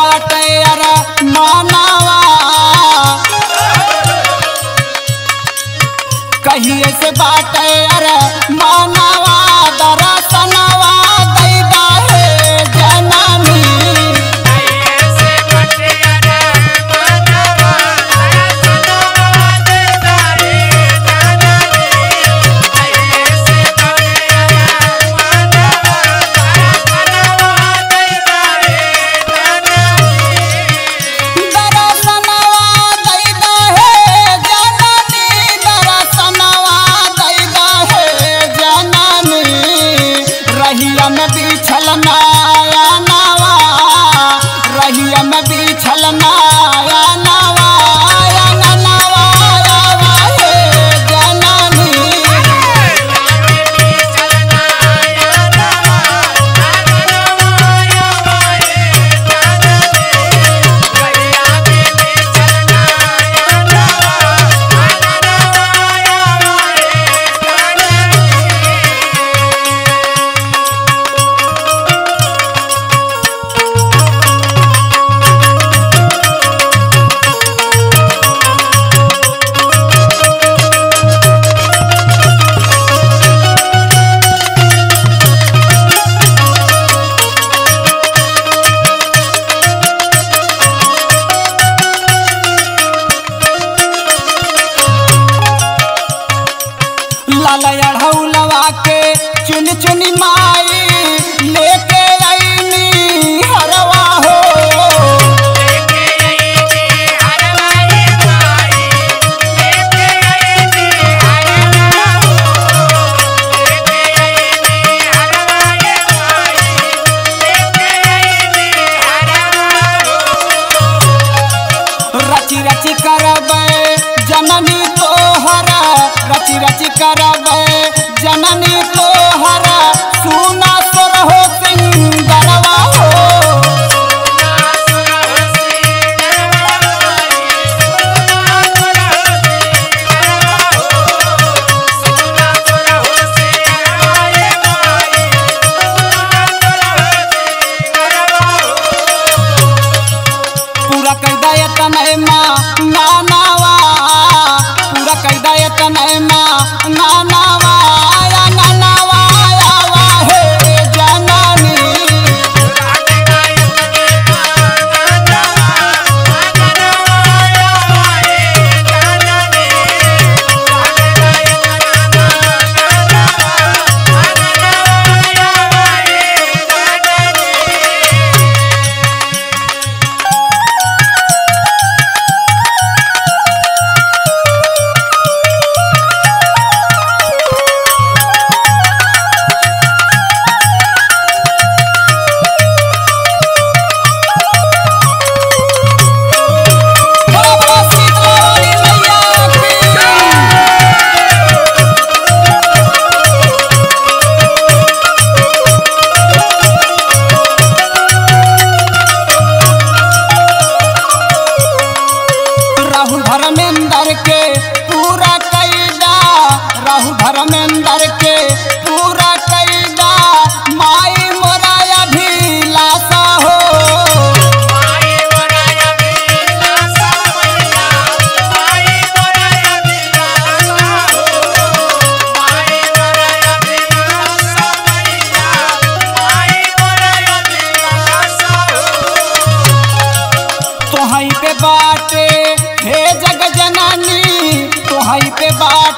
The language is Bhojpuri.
बाटे अरे मानवा कहिए से बाटे अरे मानवा दरसनवा दैदा है जननी अढ़ौलवा के चुन चुनी माई लेके आईनी हरवा हो रची रची करबे जननी तोहरा रची रची करबे जननी तोहर सुना सुर हो सिंगरवा हो पूरा कैदा तनय माँ नानावा पूरा कैदा तनय माँ नानावा धर्मेंद्र के पूरा कैदा राहुल धर्मेंद्र के पूरा कैदा माई मोरा अभिलाषा हो माई मोरा अभिलाषा मैया माई मोरा अभिलाषा हो माई मोरा अभिलाषा मैया माई मोरा अभिलाषा हो तोहई पे बाटे हे जग जननी तोहई पे बाटे